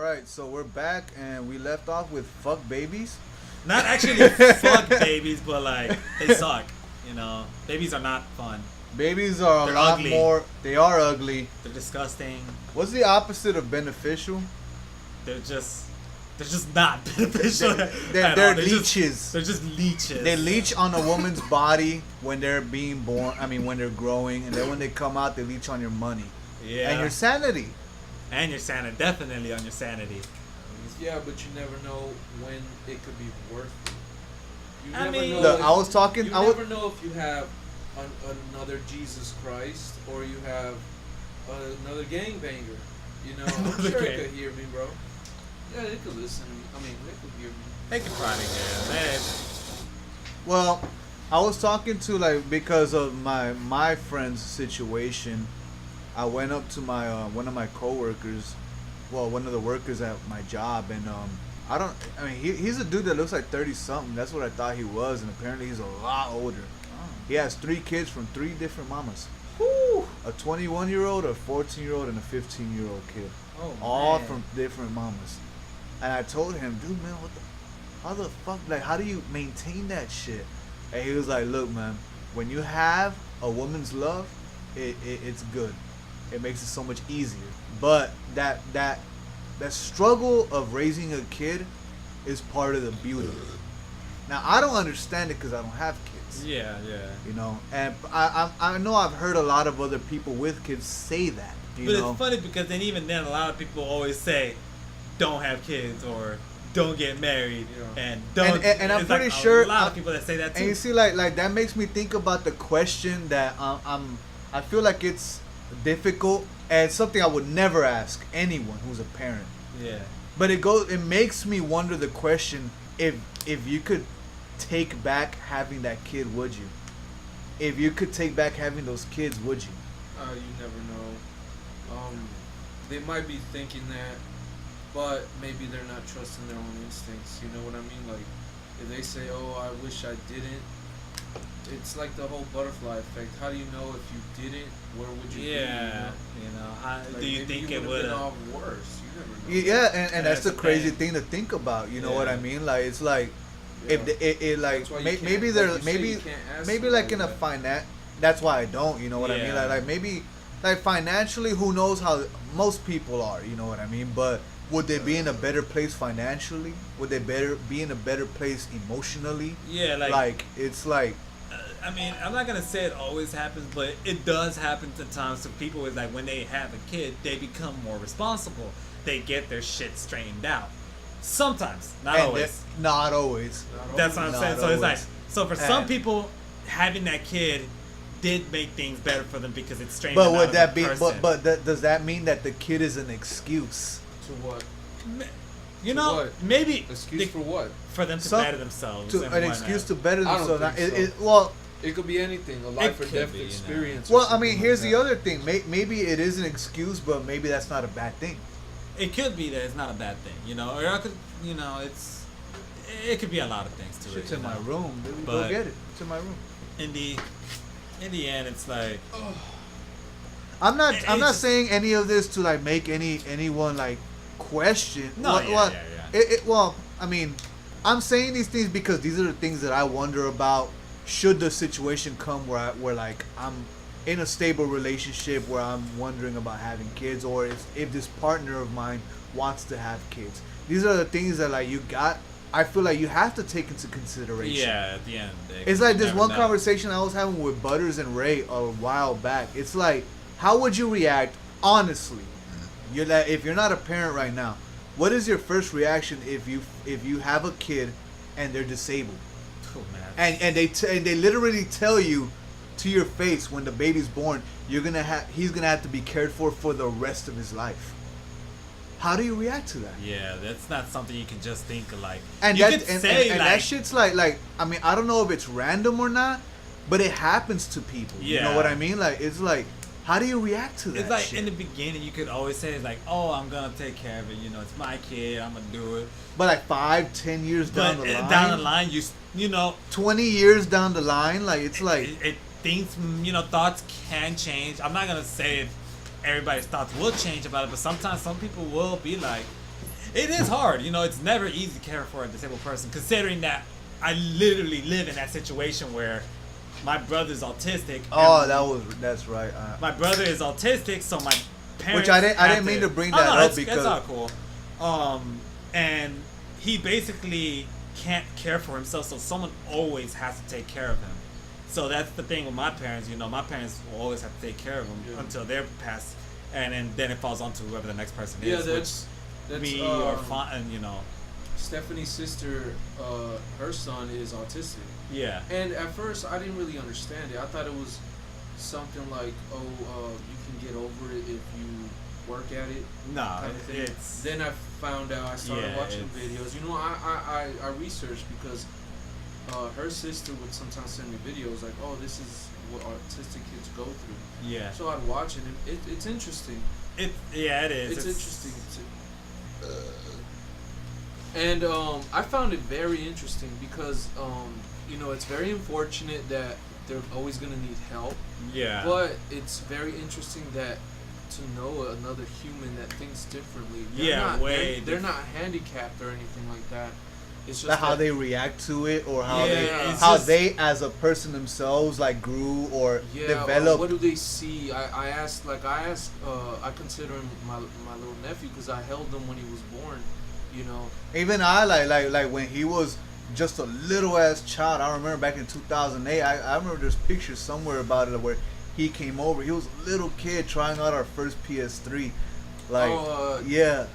right, so we're back and we left off with fuck babies. Not actually fuck babies, but like they suck. You know, babies are not fun. Babies are They're a lot ugly. more. They are ugly. They're disgusting. What's the opposite of beneficial? They're just not beneficial. They're leeches. They're just leeches. They leech on a woman's body when they're being born. I mean, when they're growing, and then when they come out, they leech on your money. Yeah. And your sanity. And your sanity. Definitely on your sanity. Yeah, but you never know when it could be worth it. You I never mean, know look, if, I was talking. You I was, never know if you have another Jesus Christ or you have another gangbanger. You know, I'm sure it could hear me, bro. Yeah, they could listen to me. I mean, they could hear me. They can probably hear. well, I was talking to because of my friend's situation. I went up to my one of my coworkers, one of the workers at my job, and he's a dude that looks like 30 something. That's what I thought he was, and apparently he's a lot older. He has 3 kids from 3 different mamas. Whew. A 21-year-old, a 14-year-old, and a 15-year-old kid. Oh, All man. from different mamas. And I told him, dude, man, how the fuck, how do you maintain that shit? And he was like, look, man, when you have a woman's love, it's good. It makes it so much easier. But that struggle of raising a kid is part of the beauty. Now, I don't understand it because I don't have kids. Yeah. You know, and I know I've heard a lot of other people with kids say that. But it's funny because then even then a lot of people always say, don't have kids or don't get married and don't. And I'm it's pretty like sure a lot of people that say that too. And you see, like that makes me think about the question that I feel like it's difficult and it's something I would never ask anyone who's a parent. Yeah. But it makes me wonder the question: if you could take back having that kid, would you? If you could take back having those kids, would you? You never know. They might be thinking that, but maybe they're not trusting their own instincts. You know what I mean? Like, if they say, "Oh, I wish I didn't," it's like the whole butterfly effect. How do you know if you didn't? Where would you be? Yeah. You know, how Like, do you maybe think you it would would have been have? off worse? You never know. Yeah, and that's the the crazy thing. thing to think about. You know what Yeah. I mean? Like it's like if it like That's why you can't- maybe like there you say, maybe you can't ask maybe like in a somebody finance. That's why I don't. You know what I mean? Yeah. Like maybe like financially, who knows how most people are. You know what I mean? But would they be in a better place financially? Would they be in a better place emotionally? Yeah, Like it's like I mean, I'm not gonna say it always happens, but it does happen at times. So people is like when they have a kid, they become more responsible. They get their shit straightened out. Sometimes, not and always. not always. That's what I'm Not saying. So it's like, always. so for some And- people, having that kid did make things better for them because it straightened But them out would as that a be? person. Does that mean that the kid is an excuse? To what? You To know, what? maybe Excuse they- for what? for them to Some- better themselves. To and an whatnot. excuse to better I don't themselves. think so. Well, It could be anything, a life or could death be, you know. experience. or well, I something mean, like here's that. the other thing. Maybe it is an excuse, but maybe that's not a bad thing. It could be that it's not a bad thing, you know, or I could, you know, it could be a lot of things to It's it. in you my know? room. Baby. Go But- get it. It's in my room. In the end, it's like, I'm not It- I'm it's not just- saying any of this to like make anyone like question. No, Well, yeah. well, I mean, I'm saying these things because these are the things that I wonder about. Should the situation come where like I'm in a stable relationship where I'm wondering about having kids, or if this partner of mine wants to have kids. These are the things that like I feel like you have to take into consideration. yeah, at the end. It's like you this never one know. conversation I was having with Butters and Ray a while back. It's like, how would you react honestly? You're like, if you're not a parent right now, what is your first reaction if you have a kid and they're disabled, Oh, man. and they literally tell you to your face when the baby's born, he's gonna have to be cared for the rest of his life. How do you react to that? Yeah, that's not something you can just think of like. And you that could and, say and like, that shit's like I mean, I don't know if it's random or not, but it happens to people. You know Yeah. what I mean? Like it's like, how do you react to that? it's like shit? in the beginning, you could always say it's like, oh, I'm gonna take care of it. You know, it's my kid. I'm gonna do it. But like 5-10 years But down the line, down the line, you know, 20 years down the line, like it's like it things, you know, thoughts can change. I'm not gonna say everybody's thoughts will change about it, but sometimes some people will be like, It is hard, you know. It's never easy to care for a disabled person, considering that I literally live in that situation where my brother's autistic. That's right. My brother is autistic, so my parents. Which I didn't mean to bring that up because that's not cool. And he basically can't care for himself, so someone always has to take care of him. So that's the thing with my parents. You know, my parents will always have to take care of him until they're passed, and then it falls on to whoever the next person is. Yeah, that's me or fine, you know. Stephanie's sister, her son is autistic. Yeah. And at first, I didn't really understand it. I thought it was something like, you can get over it if you work at it. No, it's. Then I found out. I started watching videos. You know, I researched because her sister would sometimes send me videos like, oh, this is what autistic kids go through. Yeah. So I'd watch it. It's interesting. It is. It's interesting too. And I found it very interesting because you know, it's very unfortunate that they're always gonna need help. Yeah. But it's very interesting that to know another human that thinks differently. They're not handicapped or anything like that. It's just how they react to it, or how they they as a person themselves like grew or developed. What do they see? I consider him my little nephew because I held him when he was born. You know. Even I like when he was just a little ass child. I remember back in 2008. I remember there's pictures somewhere about it where he came over. He was a little kid trying out our first PS3. Like and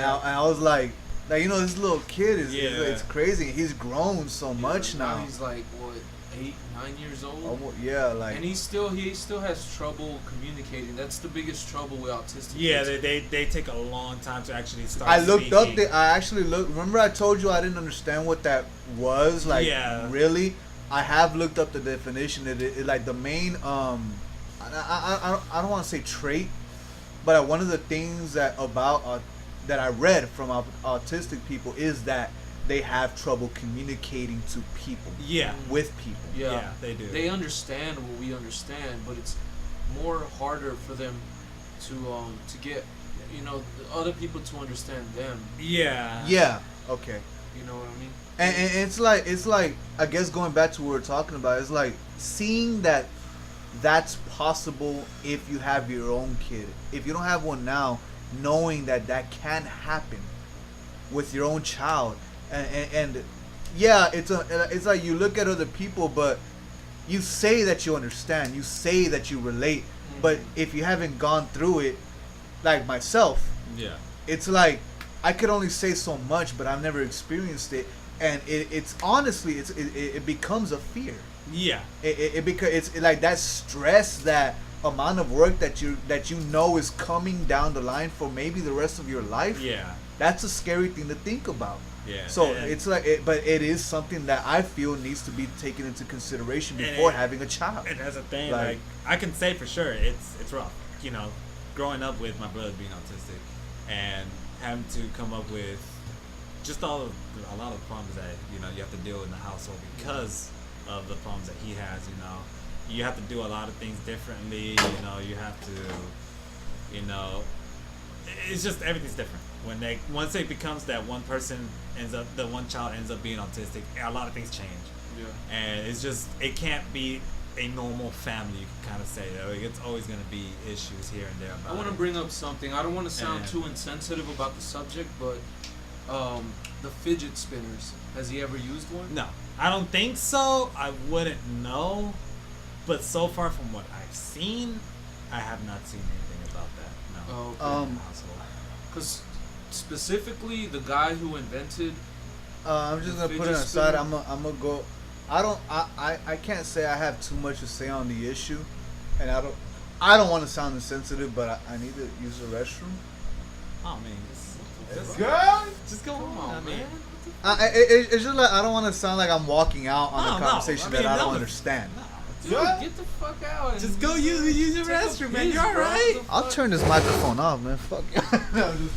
I was like you know, this little kid is it's crazy. He's grown so much now. He's like what, 8, 9 years old. And he still has trouble communicating. That's the biggest trouble with autistic kids. They take a long time to actually start. Remember I told you I didn't understand what that was. Like really, I have looked up the definition. It like the main I don't want to say trait, but one of the things that I read from autistic people is that they have trouble communicating to people. Yeah. With people. Yeah, they do. They understand what we understand, but it's more harder for them to get, you know, other people to understand them. Yeah. Yeah. Okay. You know what I mean? And it's like I guess going back to what we're talking about, it's like seeing that's possible if you have your own kid. If you don't have one now, knowing that can happen with your own child. And it's like you look at other people, but you say that you understand, you say that you relate, but if you haven't gone through it, like myself, it's like I could only say so much, but I've never experienced it, and it's honestly it becomes a fear. It's like that stress, that amount of work that you know is coming down the line for maybe the rest of your life. That's a scary thing to think about. So it's like, but it is something that I feel needs to be taken into consideration before having a child. And that's a thing. Like I can say for sure, it's rough. You know, growing up with my brother being autistic and having to come up with just a lot of problems that you have to deal with in the household because of the problems that he has. You know, you have to do a lot of things differently. You know, you have to, it's just everything's different. Once it becomes that one child ends up being autistic, a lot of things change. And it's just, it can't be a normal family, you can kind of say. It's always going to be issues here and there about I want to bring up something. I don't want to sound too insensitive about the subject, but the fidget spinners. Has he ever used one? No, I don't think so. I wouldn't know. But so far from what I've seen, I have not seen anything about that. No. Oh, okay. Because specifically, the guy who invented. I'm just gonna put it aside. I'm gonna go. I can't say I have too much to say on the issue, and I don't want to sound insensitive, but I need to use the restroom. Oh man, just go on, man. It's just like I don't want to sound like I'm walking out on a conversation that I don't understand. Dude, get the fuck out. Just go use your restroom, man. You're alright. I'll turn this microphone off, man. Fuck you.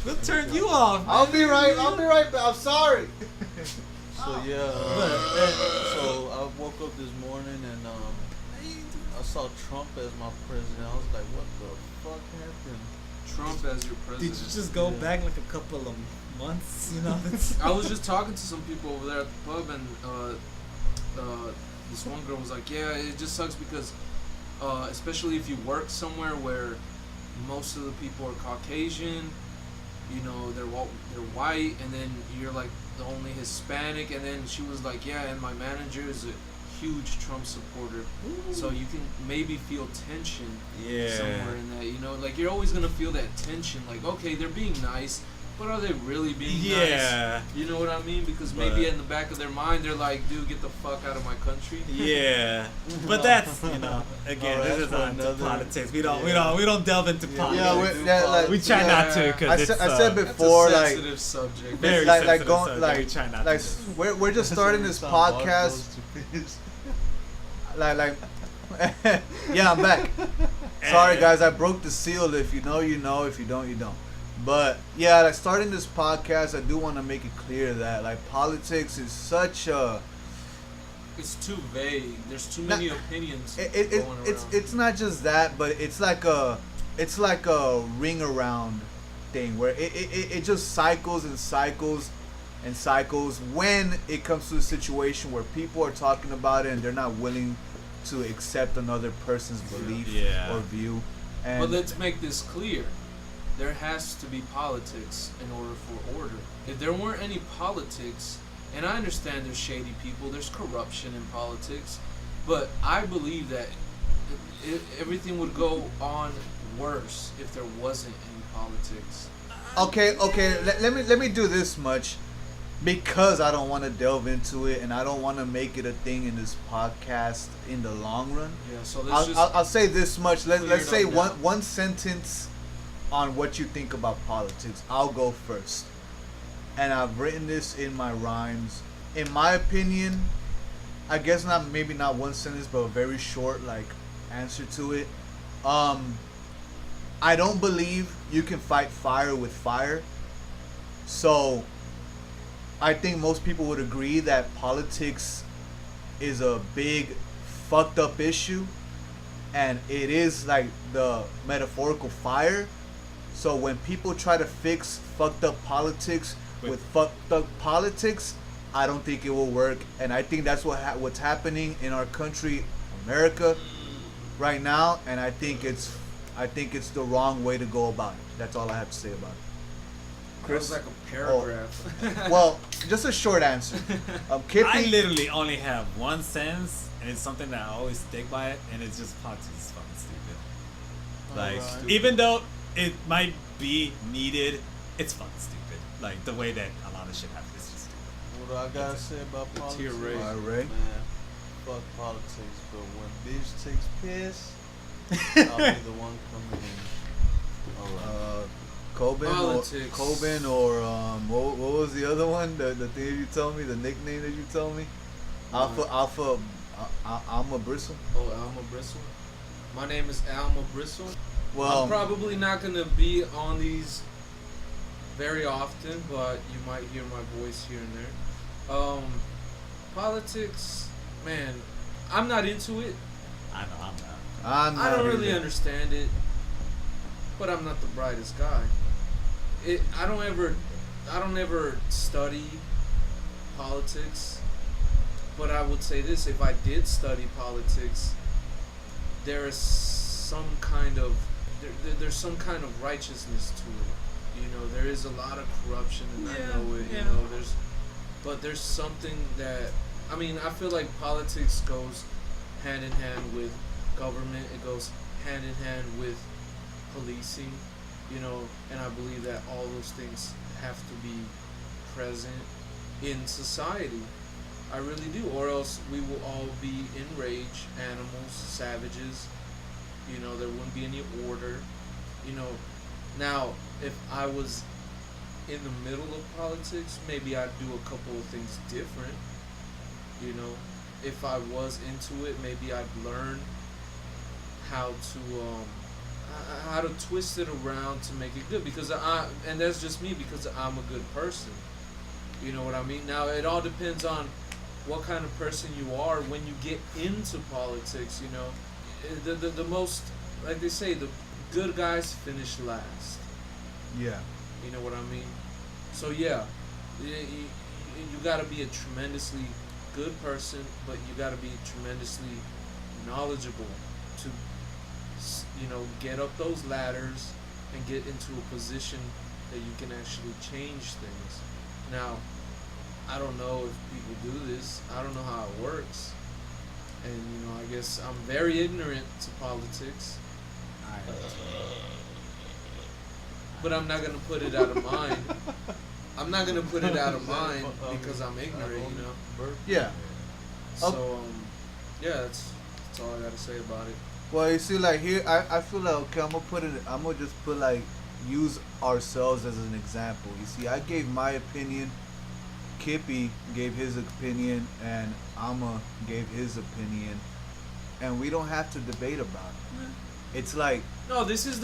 We'll turn you off. Man. I'll be right back. I'm sorry. So I woke up this morning and I saw Trump as my president. I was like, what the fuck happened? Trump as your Did president. you just go Yeah. back like a couple of months? You know. I was just talking to some people over there at the pub, and this one girl was like, "Yeah, it just sucks because, especially if you work somewhere where most of the people are Caucasian, you know, they're white, and then you're like the only Hispanic." And then she was like, "Yeah, and my manager is a huge Trump supporter, so you can maybe feel tension somewhere in that. You know, like you're always gonna feel that tension. Like, okay, they're being nice." But are they really being Yeah. nice? You know what I mean? Because maybe in the back of their mind, they're like, dude, get the fuck out of my country. Yeah, but that's again, Oh, this that's is not into another- politics. We don't yeah. we don't delve into politics. we We try not to because I said That's before, a like, sensitive subject. Very like sensitive going, subject. like, We try not like to. we're just starting this podcast. Like, yeah, I'm back. Sorry guys, I broke the seal. If you know, you know. If you don't, you don't. But yeah, like starting this podcast, I do want to make it clear that like politics is such a It's too vague. There's too many opinions it, going around. it's not just that, but it's like a ring around thing where it just cycles and cycles and cycles when it comes to a situation where people are talking about it and they're not willing to accept another person's belief Yeah. or view. And But let's make this clear. There has to be politics in order for order. If there weren't any politics, and I understand there's shady people, there's corruption in politics, but I believe that everything would go on worse if there wasn't any politics. Okay, let me do this much because I don't want to delve into it and I don't want to make it a thing in this podcast in the long run. Yeah, so let's just I'll say this much. clear Let's it say up now. one sentence on what you think about politics. I'll go first. And I've written this in my rhymes. In my opinion, I guess maybe not one sentence, but a very short like answer to it. I don't believe you can fight fire with fire. So I think most people would agree that politics is a big fucked up issue, and it is like the metaphorical fire. So when people try to fix fucked up politics with fucked up politics, I don't think it will work. And I think that's what's happening in our country, America, right now. And I think it's the wrong way to go about it. That's all I have to say about it. That was like a paragraph. Well, just a short answer. Kippy, I literally only have one sentence, and it's something that I always stick by it, and it's just politics is fucking stupid. Like, Alright. even though it might be needed, it's fucking stupid. Like, the way that a lot of shit happens is just stupid. What do I gotta say about politics? your race. All right. Man, fuck politics, but when bitch takes piss, I'll be the one coming in. Alright. Politics. Coben or what was the other one? The thing you told me, the nickname that you told me, Alpha Alma Bristle. Oh, Alma Bristle. My name is Alma Bristle. Well, I'm probably not gonna be on these very often, but you might hear my voice here and there. Politics, man, I'm not into it. I know, I'm not. I don't really either. understand it, but I'm not the brightest guy. I don't ever study politics, but I would say this: if I did study politics, there is some kind of there's some kind of righteousness to it. You know, there is a lot of corruption, and I know it. Yeah. You know, there's something that I mean. I feel like politics goes hand in hand with government. It goes hand in hand with policing. You know, and I believe that all those things have to be present in society. I really do, or else we will all be enraged, animals, savages. You know, there wouldn't be any order. You know, now if I was in the middle of politics, maybe I'd do a couple of things different. You know, if I was into it, maybe I'd learn how to twist it around to make it good, because and that's just me, because I'm a good person. You know what I mean? Now it all depends on what kind of person you are when you get into politics. You know, the most, like they say, the good guys finish last. Yeah. You know what I mean? So yeah, you gotta be a tremendously good person, but you gotta be tremendously knowledgeable to, get up those ladders and get into a position that you can actually change things. Now, I don't know if people do this. I don't know how it works. And, I guess I'm very ignorant to politics. But I'm not going to put it out of mind. I'm not going to put it out of mind because I'm ignorant, Yeah. So, yeah, that's all I got to say about it. Well, you see, like here, I feel like okay, I'm gonna just put like use ourselves as an example. You see, I gave my opinion, Kippy gave his opinion, and Amma gave his opinion, and we don't have to debate about it. It's like no, this is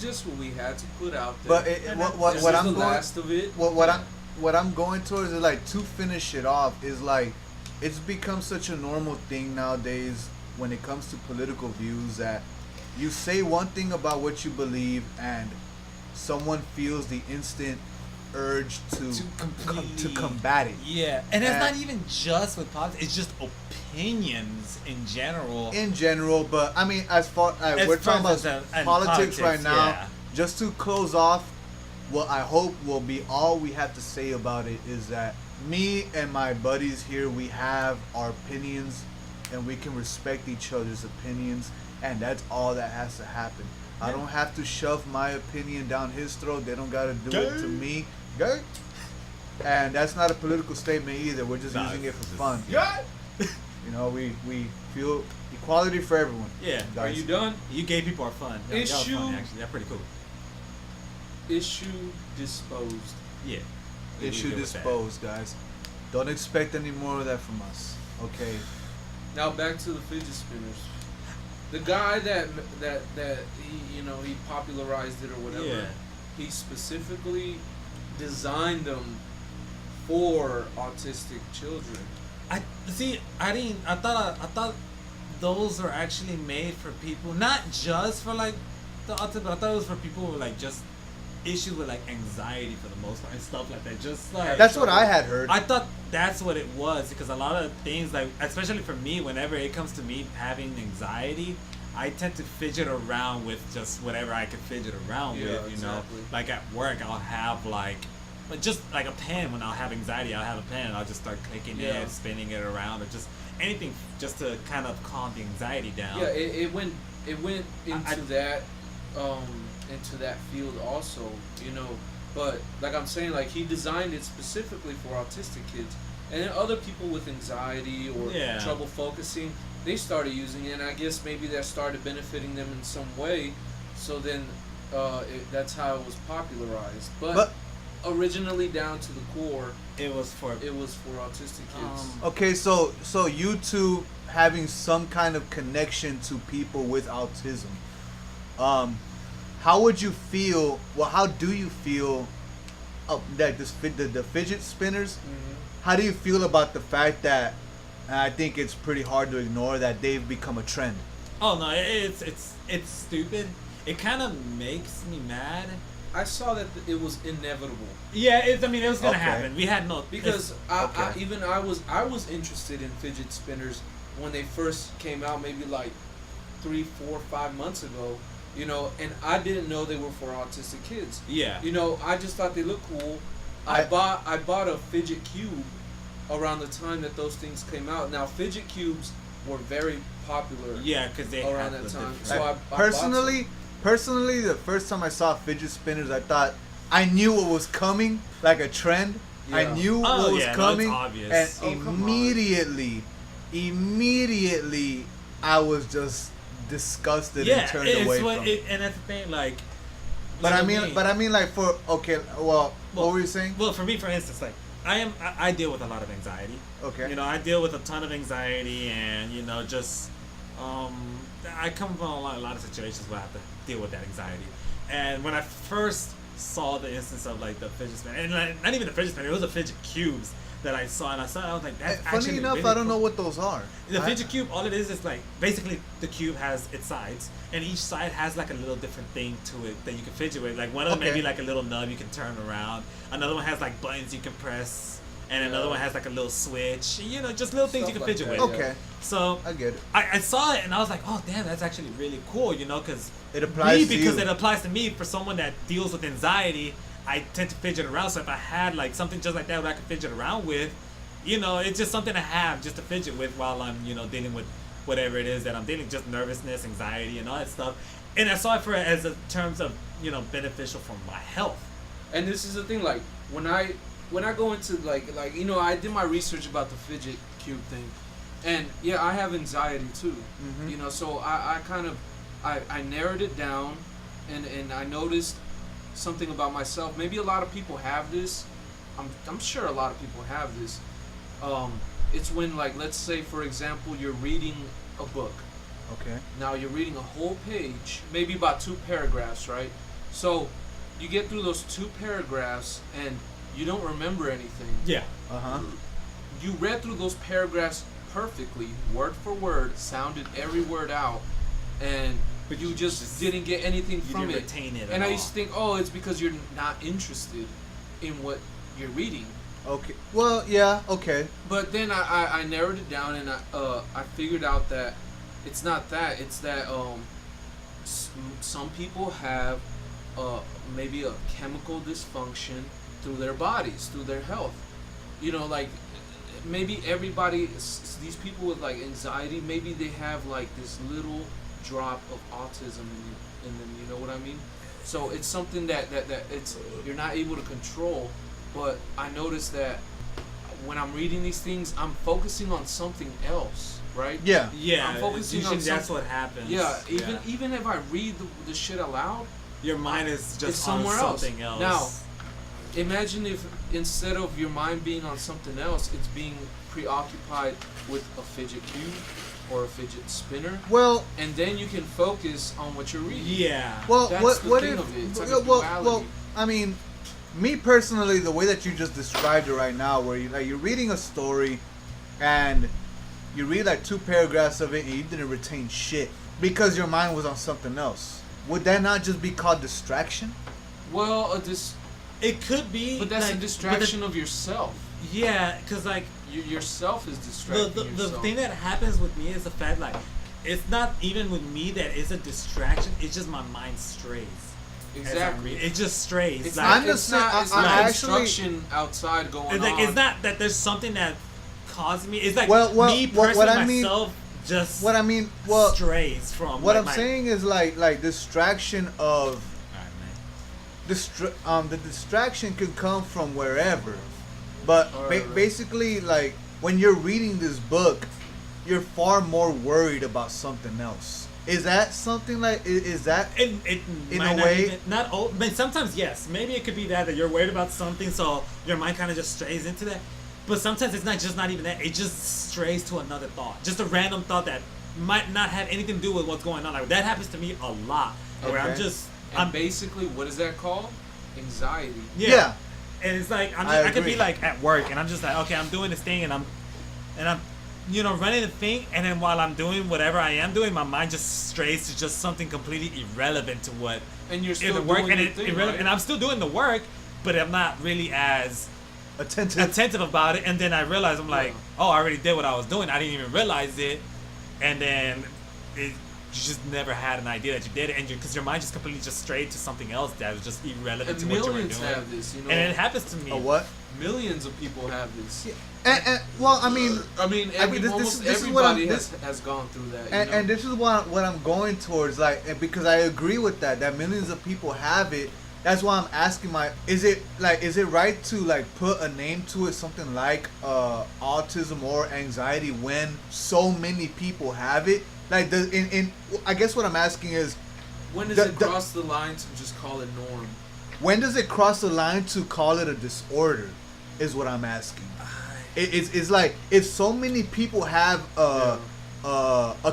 just what we had to put out there. But what I'm the going last of it. what I'm going towards is like to finish it off is like it's become such a normal thing nowadays when it comes to political views that you say one thing about what you believe and someone feels the instant urge to combat it. Yeah, and it's not even just with politics; it's just opinions in general. In general, but I mean, as far as we're talking about politics right now, yeah. Just to close off, what I hope will be all we have to say about it is that me and my buddies here, we have our opinions, and we can respect each other's opinions, and that's all that has to happen. Yeah. I don't have to shove my opinion down his throat. They don't gotta do it to me. And that's not a political statement either. We're just using it for fun. We feel equality for everyone. Yeah. Guys. Are you done? You gay people are fun. Y'all Issue. Fun, actually. They're pretty cool. Issue disposed. Yeah. Issue disposed, guys. Don't expect any more of that from us. Okay. Now back to the fidget spinners. The guy that he popularized it or whatever. Yeah. He specifically designed them for autistic children. I thought those were actually made for people, not just for like the autism, but I thought it was for people with like just issues with like anxiety for the most part and stuff like that. Just like that's what I had heard. I thought that's what it was because a lot of things, like especially for me, whenever it comes to me having anxiety, I tend to fidget around with just whatever I can fidget around with. Exactly. Like at work, I'll have like just like a pen. When I'll have anxiety, I'll have a pen and I'll just start clicking it, spinning it around, or just anything just to kind of calm the anxiety down. Yeah, it went into that field also, But like I'm saying, like he designed it specifically for autistic kids, and then other people with anxiety or trouble focusing, they started using it, and I guess maybe that started benefiting them in some way. So then, that's how it was popularized. But originally, down to the core, it was for autistic kids. Okay, so you two having some kind of connection to people with autism, how would you feel? Well, how do you feel? That the fidget spinners. Mm-hmm. How do you feel about the fact that? And I think it's pretty hard to ignore that they've become a trend. Oh no, it's stupid. It kind of makes me mad. I saw that it was inevitable. Yeah, it was gonna happen. We had no because I was interested in fidget spinners when they first came out, maybe like 3, 4, 5 months ago. And I didn't know they were for autistic kids. Yeah. I just thought they looked cool. I bought a fidget cube around the time that those things came out. Now fidget cubes were very popular. Yeah, because they around that time. So I personally, the first time I saw fidget spinners, I thought I knew what was coming, like a trend. Yeah. I knew what was coming, no, it's obvious. And immediately, I was just disgusted and turned away from it. And that's the thing, like. But I mean, like what were you saying? Well, for me, for instance, like I deal with a lot of anxiety. Okay. I deal with a ton of anxiety, and just I come from a lot of situations where I have to deal with that anxiety. And when I first saw the instance of like the fidget spinner, and like, not even the fidget spinner, it was the fidget cubes that I saw, and I was like, that's Funny actually enough, really I don't cool. know what those are. The I- fidget cube, all it is like basically the cube has its sides, and each side has like a little different thing to it that you can fidget with. Like one of them may Okay. be like a little nub you can turn around. Another one has like buttons you can press, and another one has like a little switch. You know, just little things you Stuff can like fidget that, with. Okay, So I get it. I saw it and I was like, oh damn, that's actually really cool. You know, because It applies to because you. it applies to me. For someone that deals with anxiety, I tend to fidget around. So if I had like something just like that where I could fidget around with, you know, it's just something to have just to fidget with while I'm, you know, dealing with whatever it is that I'm dealing, just nervousness, anxiety, and all that stuff. And I saw it for as a terms of, you know, beneficial for my health. And this is the thing, like when I go into like you know, I did my research about the fidget cube thing, and yeah, I have anxiety too. Mhm. You know, so I kind of I narrowed it down, and I noticed something about myself. Maybe a lot of people have this. I'm sure a lot of people have this. It's when, like, let's say for example, you're reading a book. Okay. Now you're reading a whole page, maybe about 2 paragraphs, right? So you get through those 2 paragraphs and you don't remember anything. Yeah. Uh huh. You read through those paragraphs perfectly, word for word, sounded every word out, and But you you just just- didn't get anything You from didn't it. retain it And at I used to all. think, oh, it's because you're not interested in what you're reading. Okay. Well, yeah. Okay. But then I narrowed it down, and I figured out that it's not that. It's that some people have maybe a chemical dysfunction through their bodies, through their health. You know, like maybe everybody, these people with like anxiety, maybe they have like this little drop of autism in them. You know what I mean? So it's something that it's you're not able to control. But I noticed that when I'm reading these things, I'm focusing on something else, right? Yeah. Yeah, I'm focusing usually on that's some- what happens. Yeah, even if I read the shit aloud, your mind is it's just somewhere on else. something else. Now, imagine if instead of your mind being on something else, it's being preoccupied with a fidget cube or a fidget spinner, Well. and then you can focus on what you're reading. yeah. Well. That's what? the What thing if? of it. It's like a well. duality. Well. I mean, me personally, the way that you just described it right now, where you're reading a story, and you read like 2 paragraphs of it, and you didn't retain shit because your mind was on something else. Would that not just be called distraction? Well, It could be, but that's like, a distraction of yourself. Yeah, because like Yourself is the distracting the yourself. thing that happens with me is the fact like it's not even with me that it's a distraction. It's just my mind strays. as I'm Exactly. reading. It just strays. It's like, not. I'm It's just not. saying- It's I not actually- instruction outside going it's like on. it's not that there's something that causes me. It's like Well, me what personally I mean- myself just What I mean, well, strays from what like, I'm my, saying is like distraction of Alright, man. the distraction can come from wherever, but Alright. basically, like when you're reading this book, you're far more worried about something else. Is that something like is that It In might a not way- even, not all, but sometimes yes. Maybe it could be that you're worried about something, so your mind kind of just strays into that. But sometimes it's not even that. It just strays to another thought, just a random thought that might not have anything to do with what's going on. Like that happens to me a lot, where I'm Okay. just And I'm basically, what is that called? Anxiety. yeah. And it's like I could be agree. like at work, and I'm just like, okay, I'm doing this thing, and I'm you know, running the thing, and then while I'm doing whatever I am doing, my mind just strays to just something completely irrelevant to what And you're is still the work, doing and your thing, right? and I'm still doing the work, but I'm not really as attentive? attentive about it. And then I realize I'm like, Yeah. oh, I already did what I was doing. I didn't even realize it, and then you just never had an idea that you did it, and because your mind just completely just strayed to something else that was just irrelevant And to what you were millions doing. have this, you know. And it happens to me. A what? Millions of people have this. And well, I mean, I mean, almost this is what I'm- everybody has gone through that. You know? and this is what I'm going towards, like, and because I agree with that millions of people have it. That's why I'm asking is it right to like put a name to it, something like autism or anxiety, when so many people have it? Like I guess what I'm asking is, when does the- it cross the line to just call it norm? when does it cross the line to call it a disorder? Is what I'm asking. It's like if so many people have a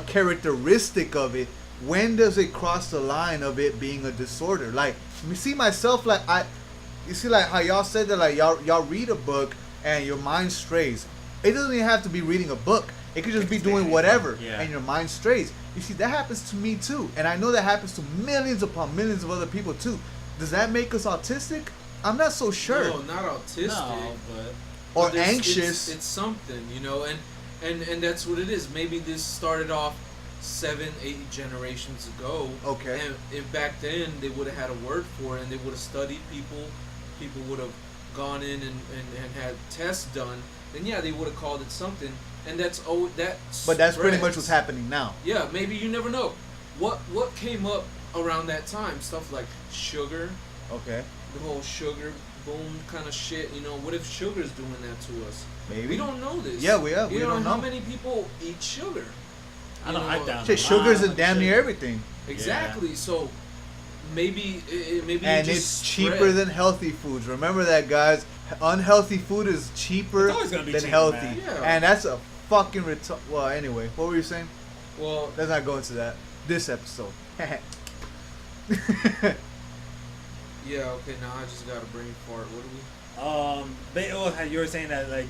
characteristic of it, when does it cross the line of it being a disorder? Like, you see myself, like you see like how y'all said that like y'all read a book and your mind strays. It doesn't even have to be reading a book. It could just be doing Exactly. whatever, Yeah. and your mind strays. You see, that happens to me too, and I know that happens to millions upon millions of other people too. Does that make us autistic? I'm not so sure. No, not autistic. No, but Or But there's- anxious. It's something, you know, and that's what it is. Maybe this started off 7, 8 generations ago. Okay. And if back then they would have had a word for it and they would have studied people would have gone in and had tests done, then yeah, they would have called it something. And that's But that's pretty spreads. much what's happening now. Yeah, maybe you never know. What came up around that time? Stuff like sugar, Okay. the whole sugar boom kind of shit. You know, what if sugar's doing that to us? Maybe. We don't know this. Yeah, we You don't how know. many people eat sugar? I don't. I doubt. Shit, sugar's in damn near everything, Exactly. So maybe maybe and it it's just cheaper spread. than healthy foods. Remember that, guys. Unhealthy food is cheaper It's always gonna be than cheaper, healthy, man. Yeah. and that's a fucking Well, anyway, what were you saying? Well, Let's not go into that this episode. yeah. Okay. Now I just got a brain fart. What do we? How you were saying that like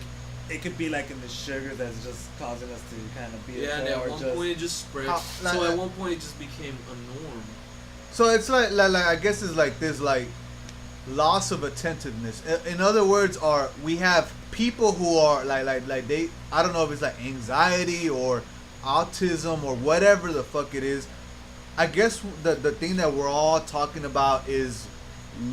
it could be like in the sugar that's just causing us to kind of be Yeah. And or at one just, point it just spread. How- like- So at one point it just became a norm. So it's like I guess it's like this like loss of attentiveness. In other words, we have people who are like they, I don't know if it's like anxiety or autism or whatever the fuck it is. I guess the thing that we're all talking about is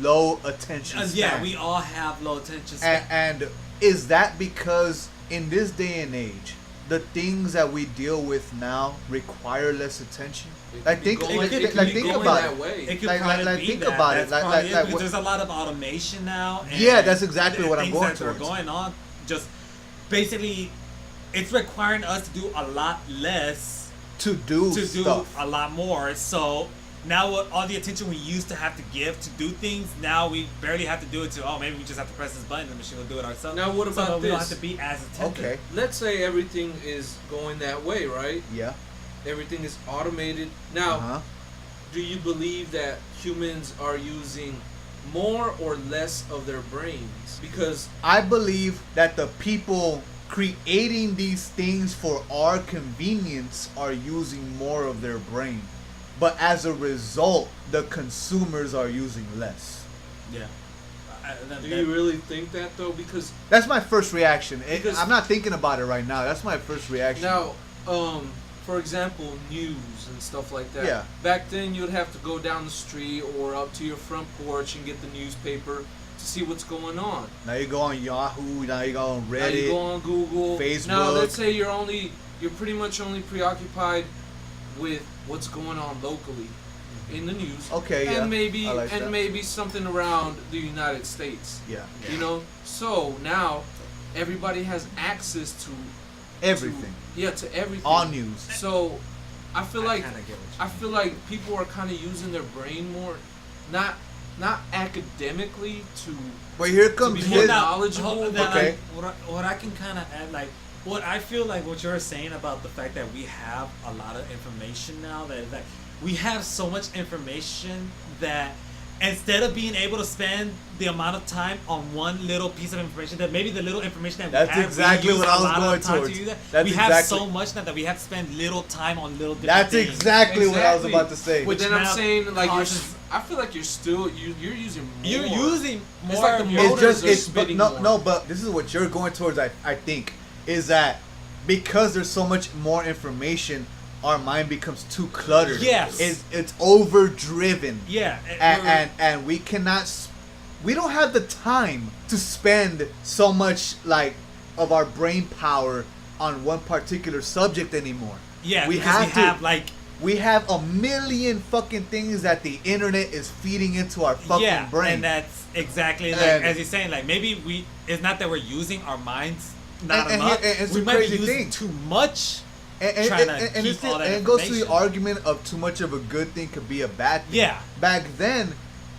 low attention span. yeah, we all have low attention span. And is that because in this day and age, the things that we deal with now require less attention? It Like could be think, going- like, it think, could like be think going about that it. way. It could Like- probably like, be think that. about it. That's Like- probably like- it, like because what- there's a lot of automation now. And Yeah, that's exactly what I'm things going that are towards. going on. Just basically, it's requiring us to do a lot less To do to do stuff. a lot more. So now, what all the attention we used to have to give to do things, now we barely have to do it to. Oh, maybe we just have to press this button, and the machine will do it ourselves. Now, what So about we don't this? have to be as attentive. Okay. Let's say everything is going that way, right? Yeah. Everything is automated. Now, Uh-huh. do you believe that humans are using more or less of their brains? Because I believe that the people creating these things for our convenience are using more of their brain. But as a result, the consumers are using less. Yeah. do you really think that though? Because That's my first reaction. Because- I'm not thinking about it right now. That's my first reaction. now, for example, news and stuff like that. Yeah. Back then, you'd have to go down the street or up to your front porch and get the newspaper to see what's going on. Now you go on Yahoo. Now you go on Now you Reddit. go on Google. Facebook. Now let's say you're pretty much only preoccupied with what's going on locally in the news. Okay, yeah. And maybe I like that. maybe something around the United States. Yeah. You know. So now everybody has access to Everything. to everything. All news. So I feel like kinda get what you I feel like people are kind of using their brain more, not academically to. But here comes be more his. knowledgeable. Then, Okay. like, what I can kind of add, like, what I feel like what you're saying about the fact that we have a lot of information now, that like we have so much information that instead of being able to spend the amount of time on one little piece of information, that maybe the little information that That's we have, exactly we use what I was a lot of going time to towards. use that. That's we have exactly- so much now that we have to spend little time on little different That's things. exactly what I was about to say. But Which then I'm now saying like causes- I feel like you're still you're using more. You're using more. It's like the of your- It's motors just are it's but spinning no more. no but this is what you're going towards. I think is that because there's so much more information, our mind becomes too cluttered. Yes. It's overdriven. yeah, And we cannot. We don't have the time to spend so much like of our brain power on one particular subject anymore. yeah, we because have we to. have like. We have a million fucking things that the internet is feeding into our fucking brain. And that's exactly like And- as you're saying, like maybe it's not that we're using our minds not And enough. here- and it's we a might be crazy using thing. too much. and trying to and keep it's all that and it goes to the information. argument of too much of a good thing could be a bad thing. Yeah. Back then,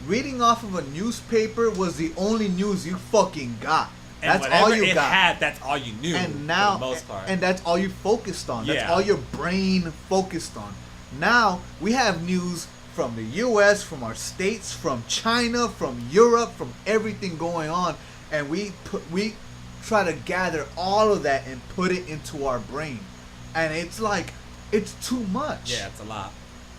reading off of a newspaper was the only news you fucking got. And That's whatever all you it got. had, that's all you knew. And now, for the most part. and that's all you focused on. That's Yeah. all your brain focused on. Now we have news from the U.S., from our states, from China, from Europe, from everything going on, and we try to gather all of that and put it into our brain, and it's like it's too much. Yeah, it's a lot.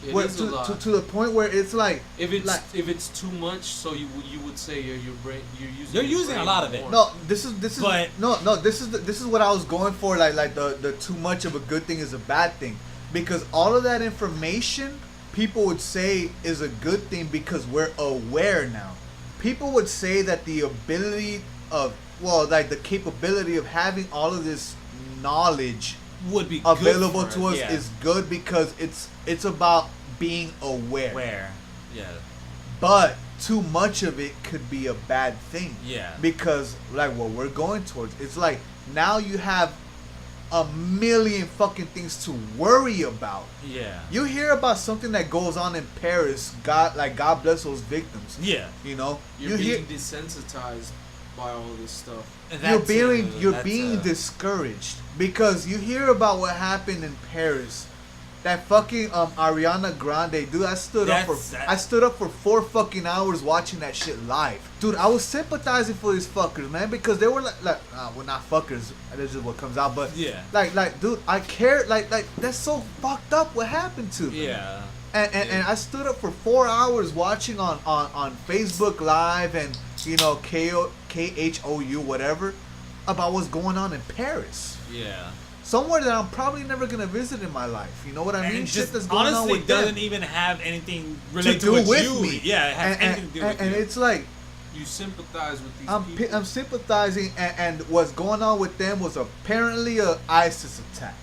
It Where, is a lot. to the point where it's like if it's too much, so you would say your brain you're using. You're your using brain a lot of it. more. no, this is But- this is what I was going for. Like the too much of a good thing is a bad thing, because all of that information people would say is a good thing because we're aware now. People would say that the ability of like the capability of having all of this knowledge Would be available good for to it, us yeah. is good because it's about being aware. Where, yeah, But too much of it could be a bad thing. Yeah. Because like what we're going towards, it's like now you have a million fucking things to worry about. yeah, You hear about something that goes on in Paris, God bless those victims. yeah. You know, You're you hear being desensitized by all this stuff. And you're that's being discouraged because you hear about what happened in Paris. That fucking Ariana Grande, dude. I stood up for 4 fucking hours watching that shit live, dude. I was sympathizing for these fuckers, man, because they were like well, not fuckers. That's just what comes out, but Yeah. like, dude, I care. Like, that's so fucked up. What happened to them? Yeah. And I stood up for 4 hours watching on Facebook Live and KHOU whatever about what's going on in Paris. Yeah. Somewhere that I'm probably never gonna visit in my life. You know what I mean? And Shit just that's going on honestly with doesn't them even have anything to related do with with you. me. Yeah, it has anything to do with and you. it's like You sympathize with these I'm people. sympathizing, and what's going on with them was apparently a ISIS attack.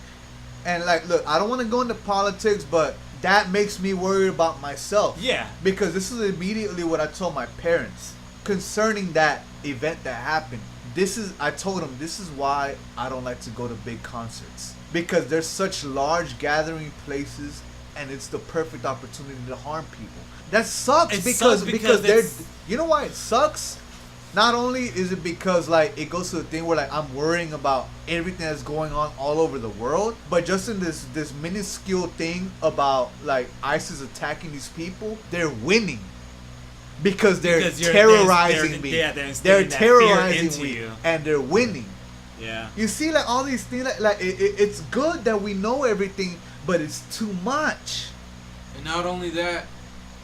And like, look, I don't want to go into politics, but that makes me worried about myself. Yeah. Because this is immediately what I told my parents concerning that event that happened. I told them this is why I don't like to go to big concerts, because there's such large gathering places and it's the perfect opportunity to harm people. That sucks It because sucks because they're, it's- you know why it sucks? Not only is it because like it goes to the thing where like I'm worrying about everything that's going on all over the world, but just in this minuscule thing about like ISIS attacking these people, they're winning. Because they're terrorizing me. Yeah, they're instilling that terrorizing fear into me, you. and they're winning. Yeah. You see, like all these things, like it's good that we know everything, but it's too much. And not only that,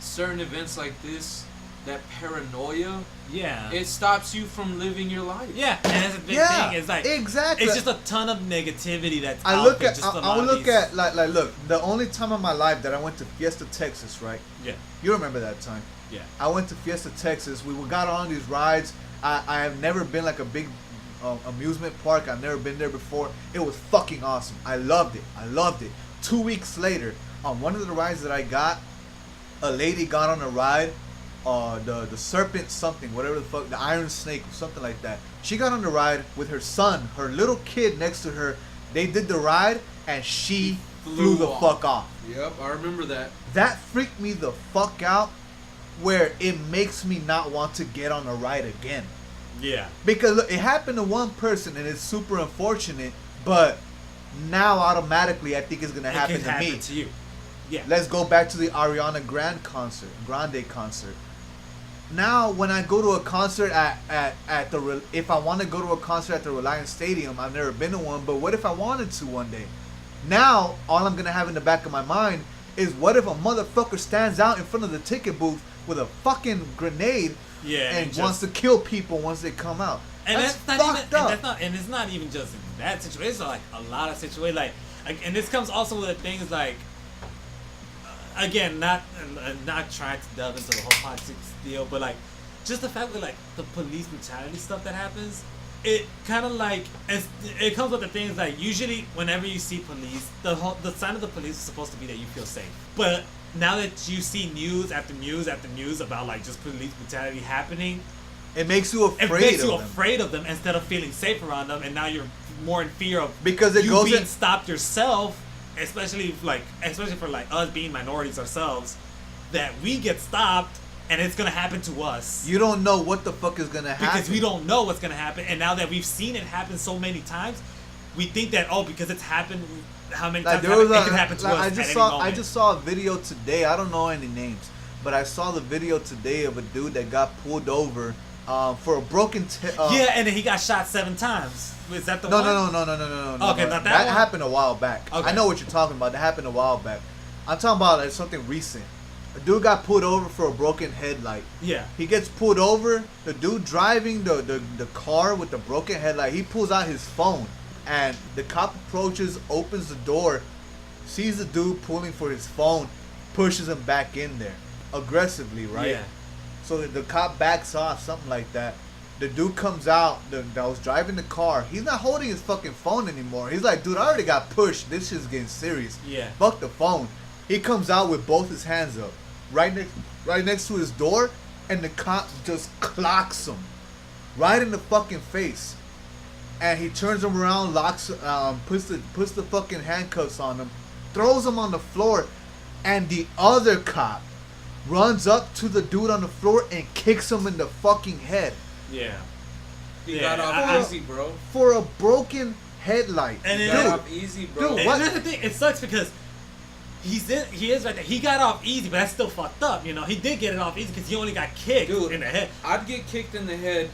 certain events like this, that paranoia, Yeah. it stops you from living your life. Yeah, and that's a big Yeah, thing. It's like exactly. It's just a ton of negativity that's I out look there. at, Just a lot I of look these- at like look. The only time in my life that I went to Fiesta, Texas, right? Yeah. You remember that time? Yeah. I went to Fiesta, Texas. We got on these rides. I have never been like a big amusement park. I've never been there before. It was fucking awesome. I loved it. 2 weeks later, on one of the rides that I got, a lady got on a ride, the serpent something, whatever the fuck, the iron snake or something like that. She got on the ride with her son, her little kid next to her. They did the ride and she flew the fuck off. Yep, I remember that. That freaked me the fuck out, where it makes me not want to get on a ride again. Yeah. Because look, it happened to one person and it's super unfortunate, but now automatically I think it's gonna It happen can to happen me. to you. Yeah. Let's go back to the Ariana Grande concert. Now, when I go to a concert if I want to go to a concert at the Reliance Stadium, I've never been to one, but what if I wanted to one day? Now, all I'm gonna have in the back of my mind is, what if a motherfucker stands out in front of the ticket booth with a fucking grenade Yeah. and just- wants to kill people once they come out? And that's that's not fucked even, up. and it's not even just in that situation. It's like a lot of situations. Like, and this comes also with things like, again, not trying to delve into the whole politics deal, but like, just the fact that like the police brutality stuff that happens, it kind of like it comes with the things like usually whenever you see police, the sign of the police is supposed to be that you feel safe, but now that you see news after news after news about like just police brutality happening, It makes you it afraid makes of you them. afraid of them instead of feeling safe around them, and now you're more in fear of Because it you goes being in- stopped yourself, especially for like us being minorities ourselves, that we get stopped and it's gonna happen to us You don't know what the fuck is gonna happen. because we don't know what's gonna happen, and now that we've seen it happen so many times, we think that because it's happened how many Like times there was it can happen to like, us I at just any saw moment. I just saw a video today. I don't know any names, but I saw the video today of a dude that got pulled over for a broken. Yeah, and then he got shot 7 times. Is that the No, one? no. Okay, no. not that That one? happened a while back. Okay. I know what you're talking about. That happened a while back. I'm talking about like something recent. A dude got pulled over for a broken headlight. Yeah. He gets pulled over. The dude driving the car with the broken headlight, he pulls out his phone. And the cop approaches, opens the door, sees the dude pulling for his phone, pushes him back in there. Aggressively, right? Yeah. So the cop backs off, something like that. The dude comes out that was driving the car. He's not holding his fucking phone anymore. He's like, dude, I already got pushed. This shit's getting serious. Yeah. Fuck the phone. He comes out with both his hands up, right next to his door, and the cop just clocks him right in the fucking face. And he turns him around, locks, puts the fucking handcuffs on him, throws him on the floor, and the other cop runs up to the dude on the floor and kicks him in the fucking head Yeah. He Yeah, got off I- easy, bro. for a broken headlight. And He it- got Dude, off easy, bro. dude, And what? that's the thing. It sucks because he is right there. He got off easy, but that's still fucked up. You know, he did get it off easy because he only got kicked Dude, in the head. I'd get kicked in the head.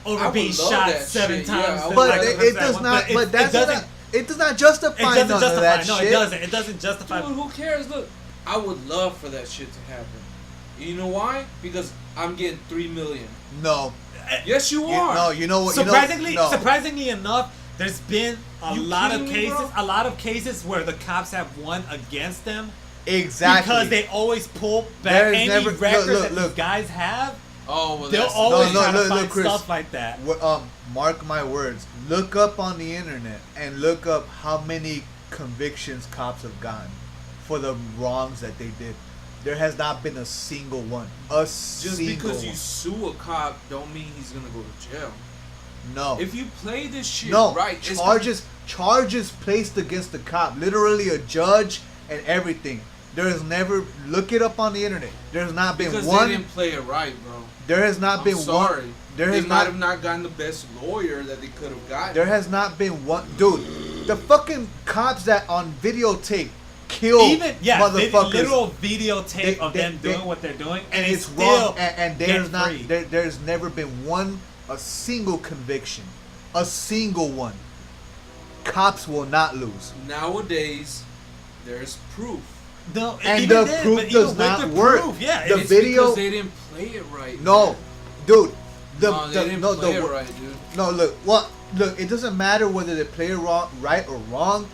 Over I would being love shot that 7 shit. times. Yeah, I would but like love it, the it first does one, not. but But it that's doesn't- not. It does not justify It doesn't none justify. of that No, shit. it doesn't. It doesn't justify. Dude, who cares? Look, I would love for that shit to happen. You know why? Because I'm getting 3 million. No. Yes, you are. No, you know what? Surprisingly, you know, no. surprisingly enough, there's been a You lot of kidding me, cases. bro? A lot of cases where the cops have won against them Exactly. because they always pull back There's any never- record look, that look. these guys have. Oh, well, They'll that's always No, try to look, find Chris. stuff like that. Mark my words. Look up on the internet and look up how many convictions cops have gotten for the wrongs that they did. There has not been a single one. just because you one. sue a cop don't mean he's gonna go to jail. No. If you play this shit No. right, it's Charges placed against the cop. Literally a judge and everything. There has never. Look it up on the internet. There's not been because one. they didn't play it right, bro. There has not I'm been sorry. one. There They has might not. have not gotten the best lawyer that they could have gotten. There has not been one. Dude, the fucking cops that on videotape kill Even motherfuckers. literal videotape of They- them they- doing what they're doing, and they it's still wrong. And get there's not. free. There's never been a single conviction, a single one. Cops will not lose. Nowadays, there's proof. No, And even the then, proof but even does with not the work. Proof, yeah, The It's video- because they didn't play it right. No, man. dude. No, they didn't play it right, dude. No, look. It doesn't matter whether they play it right or wrong.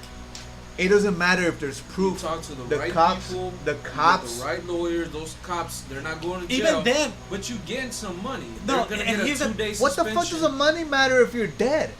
It doesn't matter if there's proof. You talk to the The right cops, people, the you get cops. the right lawyers. Those cops, they're not going to Even jail. then- but you getting some money. No, They're gonna and get here's a the- 2-day What the suspension. fuck does the money matter if you're dead?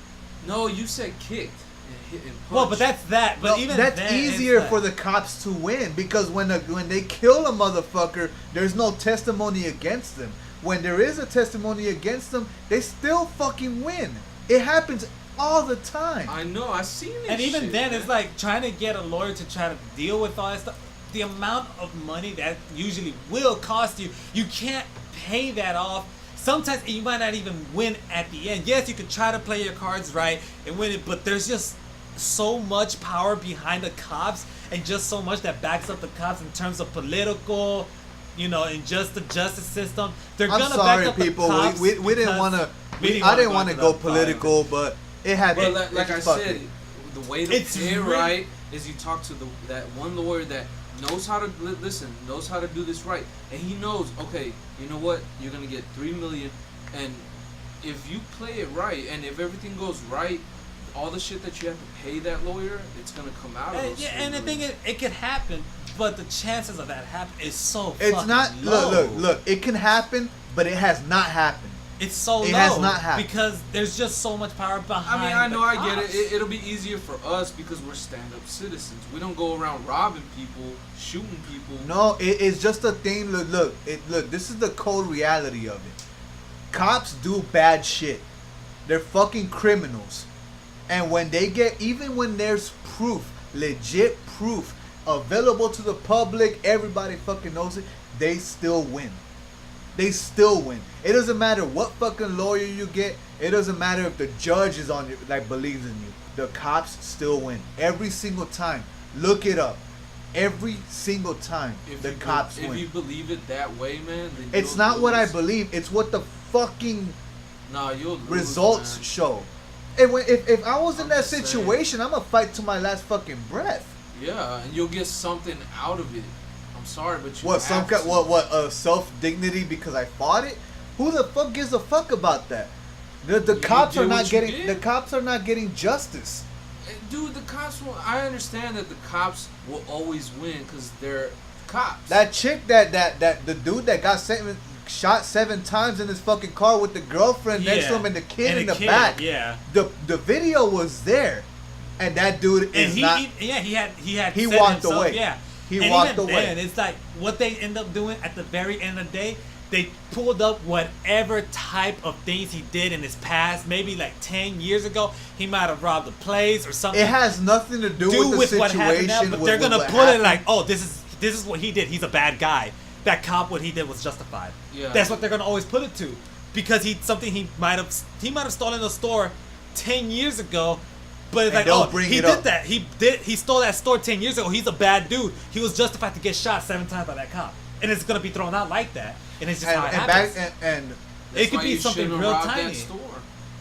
No, you said kicked and hit and punched. Well, but that's that. But No, even that's then, easier it's for like- the cops to win because when they kill a motherfucker, there's no testimony against them. When there is a testimony against them, they still fucking win. It happens all the time. I know. I seen it. And even shit, then, man. it's like trying to get a lawyer to try to deal with all that stuff. The amount of money that usually will cost you, you can't pay that off. Sometimes you might not even win at the end. Yes, you could try to play your cards right and win it, but there's just so much power behind the cops and just so much that backs up the cops in terms of political, and just the justice system. They're I'm gonna sorry, back up people. the cops We didn't because want to. we I didn't wanna want to into go that political, but it had. Well, like I fuck said, it. the way to It's pay it really- right is you talk to that one lawyer that knows how to knows how to do this right, and he knows. Okay, you know what? You're gonna get 3 million, and if you play it right, and if everything goes right, all the shit that you have to pay that lawyer, it's gonna come out of those. Yeah, 3 and the thing million. is, it could happen, but the chances of that happening is so It's fucking not. low. Look. It can happen, but it has not happened. It's so It low has not happened. because there's just so much power behind. I mean, I know, the I get cops. it. It'll be easier for us because we're stand-up citizens. We don't go around robbing people, shooting people. No, it's just a thing. Look. This is the cold reality of it. Cops do bad shit. They're fucking criminals, and when even when there's proof, legit proof available to the public, everybody fucking knows it. They still win. They still win. It doesn't matter what fucking lawyer you get. It doesn't matter if the judge is on you, believes in you. The cops still win every single time. Look it up. every single time the cops If win. you believe it that way, man, then It's you'll not what I lose. believe. It's what the fucking Nah, you'll lose, results man. show. And if I was in I'm that just saying. situation, I'm gonna fight to my last fucking breath. Yeah, and you'll get something out of it. I'm sorry, but you What some have kind, to. what self dignity because I fought it? Who the fuck gives a fuck about that? The You cops did are not what you getting did. the cops are not getting justice. Dude, the cops will. I understand that the cops will always win because they're cops. That chick that the dude that got shot 7 times in his fucking car with the girlfriend next to him and the kid And in the the kid, back. yeah. The video was there, and that dude And is not. he had He said walked himself, away. Yeah, He and walked even away. Then, it's like what they end up doing at the very end of the day. They pulled up whatever type of things he did in his past. Maybe like 10 years ago, he might have robbed a place or something. It has nothing to do with the what happened now, situation. but with- they're with gonna what put it happened. like, oh, this is what he did. He's a bad guy. That cop, what he did was justified. Yeah. That's what they're gonna always put it to, because he might have stolen a store 10 years ago. But it's And like, they'll oh, bring he it did up. that. He stole that store 10 years ago. He's a bad dude. He was justified to get shot 7 times by that cop, and it's gonna be thrown out like that. And it's just how it happens. And That's it could why be you something shouldn't real rob tiny. That store.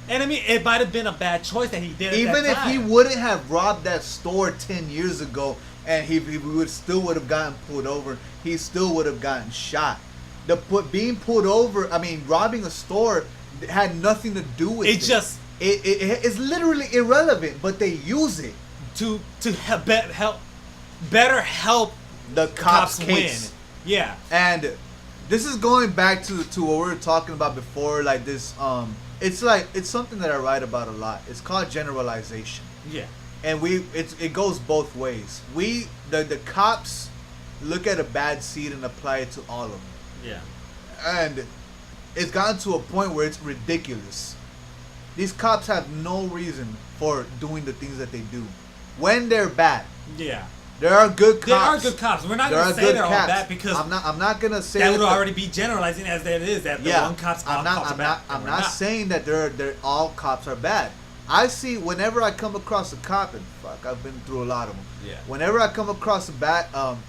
And I mean, it might have been a bad choice that he did. At even that if he time. wouldn't have robbed that store 10 years ago, and he would still would have gotten pulled over, he still would have gotten shot. Being pulled over, I mean, robbing a store had nothing to do with it. It just It's literally irrelevant, but they use it. to better help The cops' win. case. Yeah. And this is going back to what we were talking about before, like this. It's something that I write about a lot. It's called generalization, Yeah. and it goes both ways. The cops look at a bad seed and apply it to all of them, Yeah. and it's gotten to a point where it's ridiculous. These cops have no reason for doing the things that they do when they're bad. Yeah. There are good cops. They are good cops. We're not There gonna are say good they're all cops. bad because I'm not gonna say that would the- already be generalizing as that is that the one cops all cops are bad. I'm We're not saying that they're all cops are bad. I see whenever I come across a cop, and fuck, I've been through a lot of them. Yeah. Whenever I come across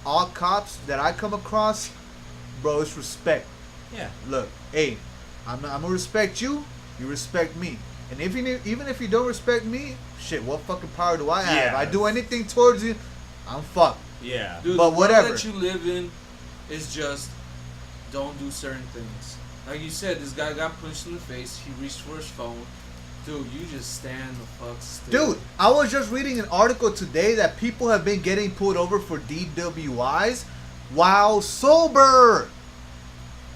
all cops that I come across, bro, it's respect. Yeah. Look, hey, I'm gonna respect you. You respect me. And even if you don't respect me, shit, what fucking power do I have? Yeah. If I do anything towards you, I'm fucked. Yeah. Dude, But the world whatever. that you live in is just don't do certain things. Like you said, this guy got punched in the face. He reached for his phone. Dude, you just stand the fuck still. Dude, I was just reading an article today that people have been getting pulled over for DWIs while sober.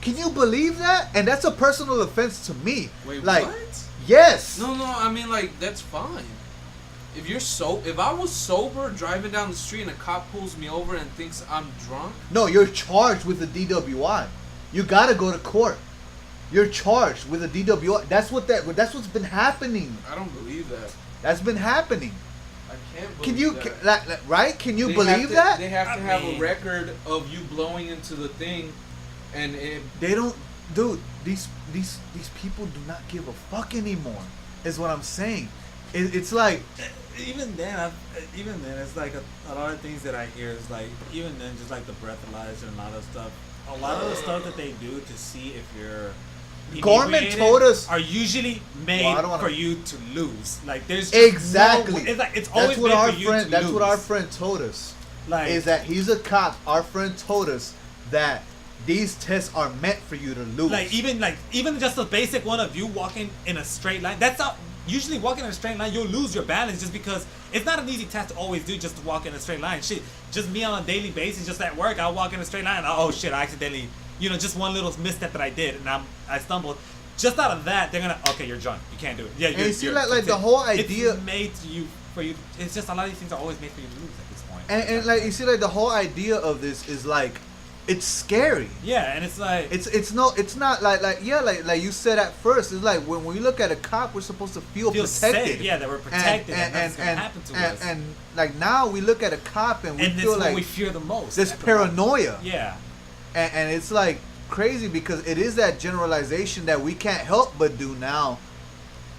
Can you believe that? And that's a personal offense to me. Wait, like, what? yes. No, I mean, like, that's fine. If if I was sober driving down the street and a cop pulls me over and thinks I'm drunk, No, you're charged with a DWI. You gotta go to court. You're charged with a DWI. That's what's been happening. I don't believe that. That's been happening. I can't believe Can you, that. right? Can you They believe have to, that? They have to I have mean- a record of you blowing into the thing, and They don't, dude. These people do not give a fuck anymore. Is what I'm saying. It's like, Even then, it's like a lot of things that I hear is like, even then, just like the breathalyzer and a lot of stuff. A lot of the stuff that they do to see if you're Government inebriated told us- are usually made Well, I don't wanna- for you to lose. Like there's just exactly. No, it's That's always what made our for you friend. to That's lose. what our friend told us. Like Is that he's a cop? Our friend told us that these tests are meant for you to lose. even just the basic one of you walking in a straight line. That's not usually walking in a straight line. You'll lose your balance just because it's not an easy test to always do. Just to walk in a straight line. Shit, just me on a daily basis, just at work, I'll walk in a straight line. Oh shit, I accidentally, just one little misstep that I did, and I stumbled. Just out of that, they're gonna okay, you're drunk. You can't do it. Yeah, And you see, like the whole idea. It's made for you. It's just a lot of these things are always made for you to lose at this point. And like you see, like the whole idea of this is like, it's scary. yeah, and it's like It's not like you said at first. It's like when we look at a cop, we're supposed to feel protected. safe. Yeah, that we're protected. And nothing's gonna happen to us. And like now we look at a cop and we And this feel is like what we fear the most. this at the moment. paranoia. Yeah. And it's like crazy because it is that generalization that we can't help but do now.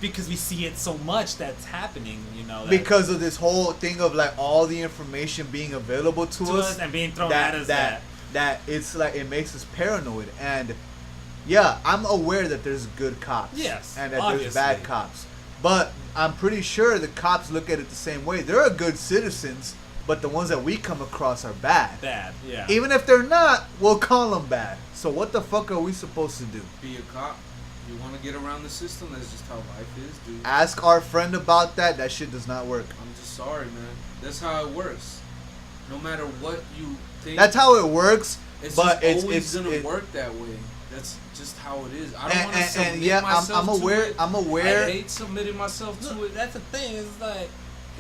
because we see it so much that's happening, you know. That, because of this whole thing of like all the information being available to us and being thrown at us. That it's like it makes us paranoid. And yeah, I'm aware that there's good cops. Yes, and that obviously. there's bad cops. But I'm pretty sure the cops look at it the same way. There are good citizens, but the ones that we come across are bad. Bad, yeah. Even if they're not, we'll call them bad. So what the fuck are we supposed to do? Be a cop. You want to get around the system? That's just how life is, dude. Ask our friend about that. That shit does not work. I'm just sorry, man. That's how it works. No matter what you think. That's how it works. It's but just always gonna work that way. That's just how it is. I don't want to submit myself I'm aware. to it. I'm aware. I hate submitting myself to it. That's the thing. It's like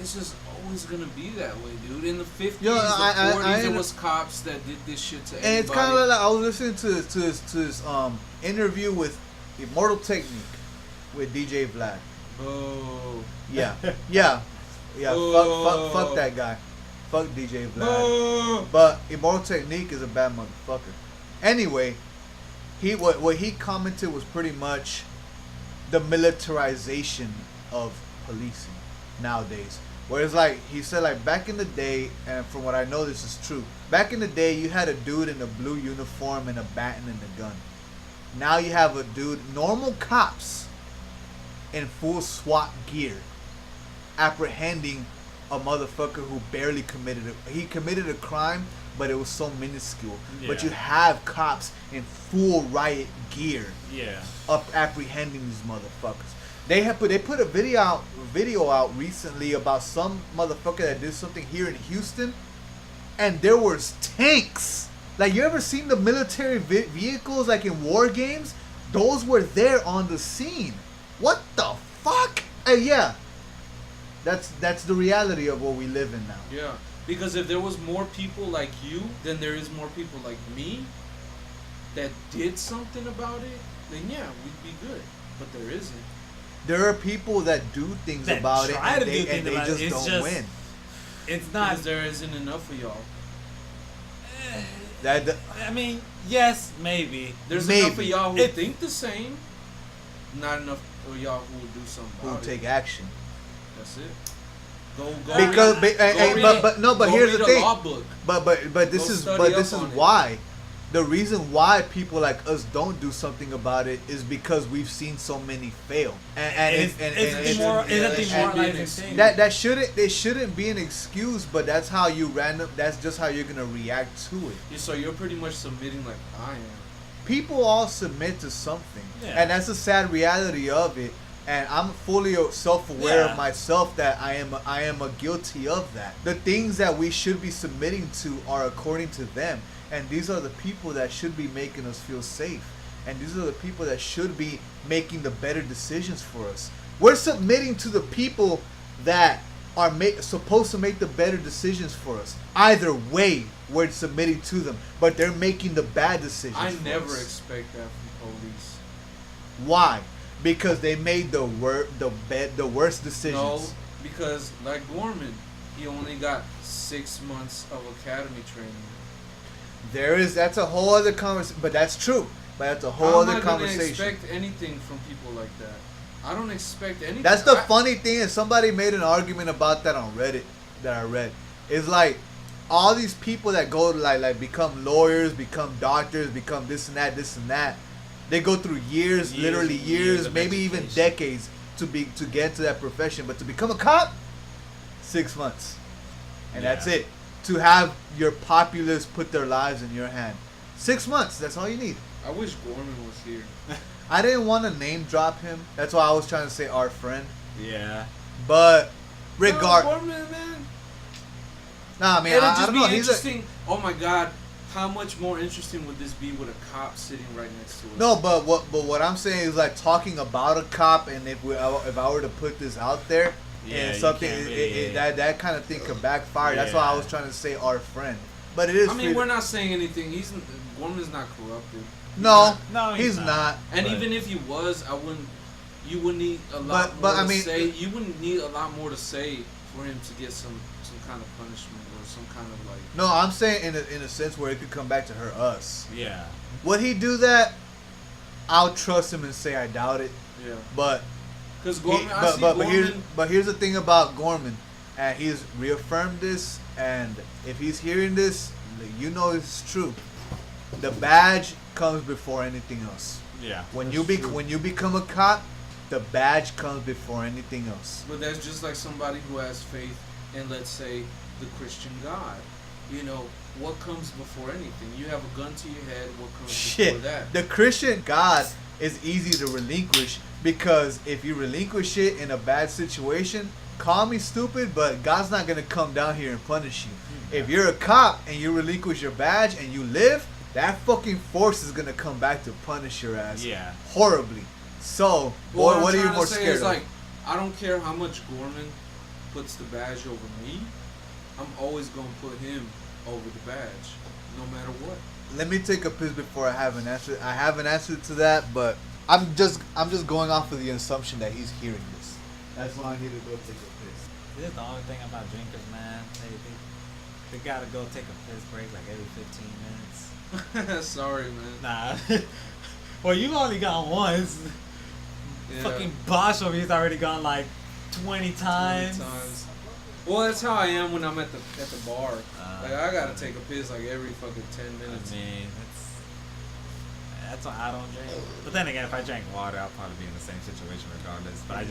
It's just always gonna be that way, dude. In the 50s, Yo, the I 40s, there was cops that did this shit to anybody. And it's kind of like I was listening to his interview with Immortal Technique with DJ Vlad. Oh. Yeah, yeah, yeah. Fuck that guy. Fuck DJ Vlad. But Immortal Technique is a bad motherfucker. Anyway, what he commented was pretty much the militarization of policing nowadays. Where it's like, he said, like, back in the day, and from what I know this is true, back in the day you had a dude in a blue uniform and a baton and a gun. Now you have a dude, normal cops in full SWAT gear, apprehending a motherfucker who barely committed it. He committed a crime, but it was so minuscule. Yeah. But you have cops in full riot gear, up apprehending these motherfuckers. They put a video out recently about some motherfucker that did something here in Houston, and there was tanks. Like, you ever seen the military vehicles like in war games? Those were there on the scene. What the fuck? Yeah, that's the reality of what we live in now. Yeah, because if there was more people like you, then there is more people like me that did something about it, then yeah, we'd be good. But there isn't. There are people that do things That about it, try and to do they things about just it. It's don't just- win. it's not. Because there isn't enough of y'all. I mean, yes, maybe. There's Maybe. enough of y'all who It- think the same. Not enough of y'all who will do something Who about take it. action? That's it. Go Because read, but go here's read the a thing. law book. But this Go is study this up is on it. why. The reason why people like us don't do something about it is because we've seen so many fail. It's a demoralizing thing. It shouldn't be an excuse, but that's how that's just how you're gonna react to it. Yeah, so you're pretty much submitting like I am. People all submit to something, Yeah. and that's the sad reality of it. And I'm fully self-aware Yeah. of myself that I am guilty of that. The things that we should be submitting to are according to them, and these are the people that should be making us feel safe, and these are the people that should be making the better decisions for us. We're submitting to the people that are supposed to make the better decisions for us. Either way, we're submitting to them, but they're making the bad decisions. I for never us. expect that from police. Why? Because they made the worst decisions. No, because like Gorman, he only got 6 months of academy training. That's a whole other conversation, but that's true. But that's a whole I'm other not gonna conversation. expect anything from people like that. I don't expect anything. That's the funny thing, and somebody made an argument about that on Reddit that I read. It's like all these people that go to like become lawyers, become doctors, become this and that. They go through years, literally and years of maybe even education. decades to get to that profession. But to become a cop, 6 months, and that's Yeah. it. To have your populace put their lives in your hand, 6 months. That's all you need. I wish Gorman was here. I didn't want to name drop him. That's why I was trying to say our friend. Yeah. But No, regard, Gorman, man. nah, man, It'll I just don't be know. He's interesting. Oh my God, how much more interesting would this be with a cop sitting right next to us? no, but what I'm saying is like talking about a cop, and if I were to put this out there, Yeah, and you something can't really- that kind of thing could backfire. That's why I was trying to say our friend. But it is. I mean, we're not saying anything. Gorman's not corrupted. No, No, he's not. And But- even if he was, you would need a lot But more I to mean- say. You wouldn't need a lot more to say for him to get some kind of punishment or some kind of like. No, I'm saying in a sense where it could come back to hurt us. Yeah. Would he do that? I'll trust him and say I doubt it. Yeah. But Because Gorman, I see Gorman. But here's the thing about Gorman, and he's reaffirmed this. And if he's hearing this, you know it's true. The badge comes before anything else. Yeah. When you become a cop, the badge comes before anything else. But that's just like somebody who has faith in, let's say, the Christian God. You know, what comes before anything? You have a gun to your head. What comes before that? The Christian God is easy to relinquish, because if you relinquish it in a bad situation, call me stupid, but God's not gonna come down here and punish you. If you're a cop and you relinquish your badge and you live, that fucking force is gonna come back to punish your ass. Yeah. Horribly. So, what are you more scared of? Like, I don't care how much Gorman puts the badge over me. I'm always gonna put him over the badge, no matter what. Let me take a piss before I have an answer. I have an answer to that, but I'm just going off of the assumption that he's hearing this. That's why I need to go take a piss. This is the only thing about drinkers, man. They gotta go take a piss break like every 15 minutes. Sorry, man. Nah. Well, you've only gone once. Yeah. Fucking Bosch over he's already gone like 20 times. 20 times. Well, that's how I am when I'm at the bar. Like, I gotta take a piss like every fucking 10 minutes. I mean, that's why I don't drink. But then again, if I drank water, I'll probably be in the same situation regardless. But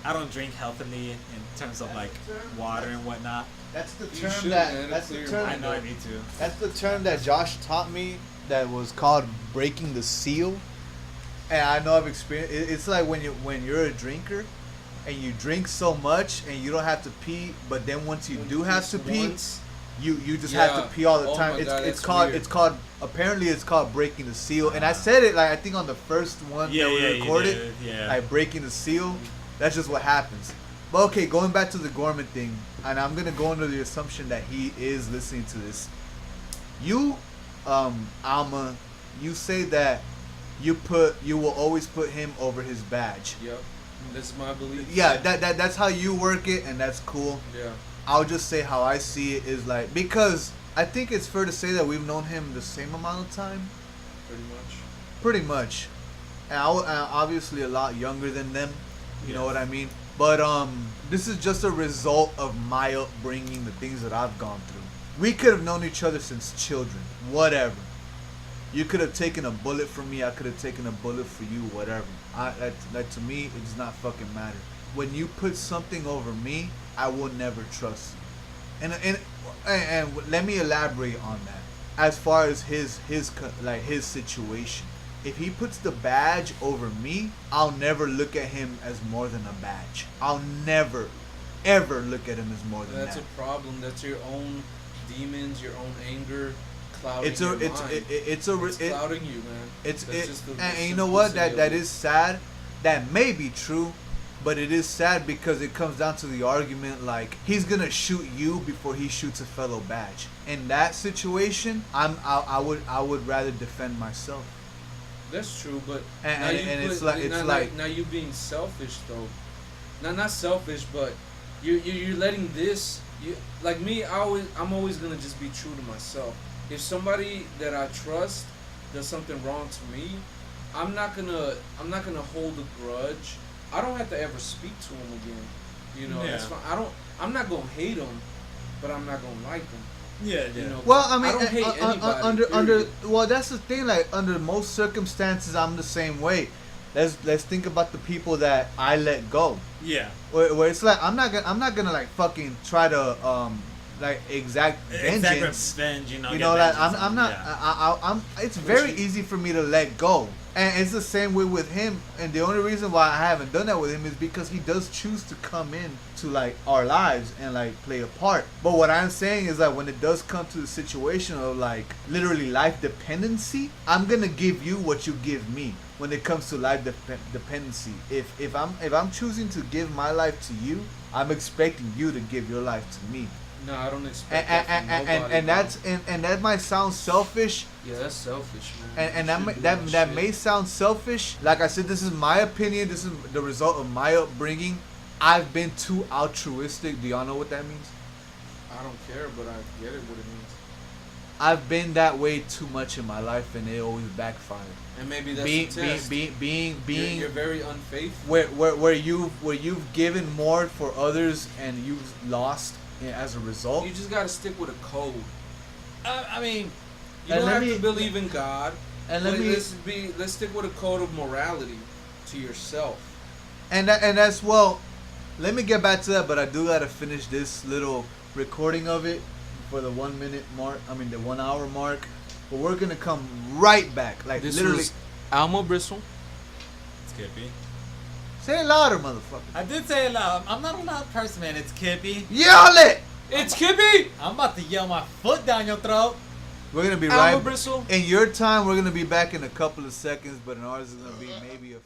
I don't drink healthily in terms of like water and whatnot. That's the You term should, that man. that's the Clear term. I know I need to. That's the term that Josh taught me, that was called breaking the seal. And I know I've experienced. It's like when you're a drinker, and you drink so much and you don't have to pee, but then once you do have to pee, you just have to pee all the time. My God, it's called apparently it's called breaking the seal. And I said it like I think on the first one that we recorded, like breaking the seal. That's just what happens. But okay, going back to the Gorman thing, and I'm gonna go under the assumption that he is listening to this. You, Alma, you say that you will always put him over his badge. Yep. That's my belief. Yeah, that's how you work it, and that's cool. Yeah. I'll just say how I see it is like, because I think it's fair to say that we've known him the same amount of time. Pretty much. And obviously a lot younger than them. You know what I mean? But this is just a result of my upbringing, the things that I've gone through. We could have known each other since children. Whatever. You could have taken a bullet from me. I could have taken a bullet for you. Whatever. That to me, it does not fucking matter. When you put something over me, I will never trust you. And let me elaborate on that. As far as his situation, if he puts the badge over me, I'll never look at him as more than a badge. I'll never, ever look at him as more than that. That's a problem. That's your own demons, your own anger. Clouding It's clouding you, man. And you know what? That is sad. That may be true, but it is sad because it comes down to the argument like he's gonna shoot you before he shoots a fellow badge. In that situation, I would rather defend myself. That's true, but now you being selfish though. Not selfish, but you're letting this. Like me, I'm always gonna just be true to myself. If somebody that I trust does something wrong to me, I'm not gonna hold a grudge. I don't have to ever speak to him again. You know, it's fine. I'm not gonna hate him, but I'm not gonna like him. Yeah. You know, well, I mean, I don't hate anybody, well, that's the thing. Like under most circumstances, I'm the same way. Let's think about the people that I let go. Yeah. Where it's like I'm not gonna like fucking try to like exact vengeance. You know, like I'm not. It's very easy for me to let go, and it's the same way with him. And the only reason why I haven't done that with him is because he does choose to come in to like our lives and like play a part. But what I'm saying is that when it does come to the situation of like literally life dependency, I'm gonna give you what you give me. When it comes to life dependency, if I'm choosing to give my life to you, I'm expecting you to give your life to me. No, I don't expect that from nobody. And that might sound selfish. Yeah, that's selfish, man. And that may sound selfish. Like I said, this is my opinion. This is the result of my upbringing. I've been too altruistic. Do y'all know what that means? I don't care, but I get it. What it means. I've been that way too much in my life, and it always backfired. And maybe that's Being the test. being You're very unfaithful. where you've given more for others and you've lost as a result. You just gotta stick with a code. I mean, You And don't let have me- to believe in God. and But let me let's stick with a code of morality to yourself. and that's well. Let me get back to that, but I do gotta finish this little recording of it for the 1 minute mark. I mean the 1 hour mark. But we're gonna come right back, like This literally. was Alma Bristle. Skippy. Say it louder, motherfucker. I did say it loud. I'm not a loud person, man. It's Kippy. Yell it. It's Kippy! I'm about to yell my foot down your throat. We're gonna be Alma right. Bristle. In your time, we're gonna be back in a couple of seconds, but in ours, it's gonna be maybe a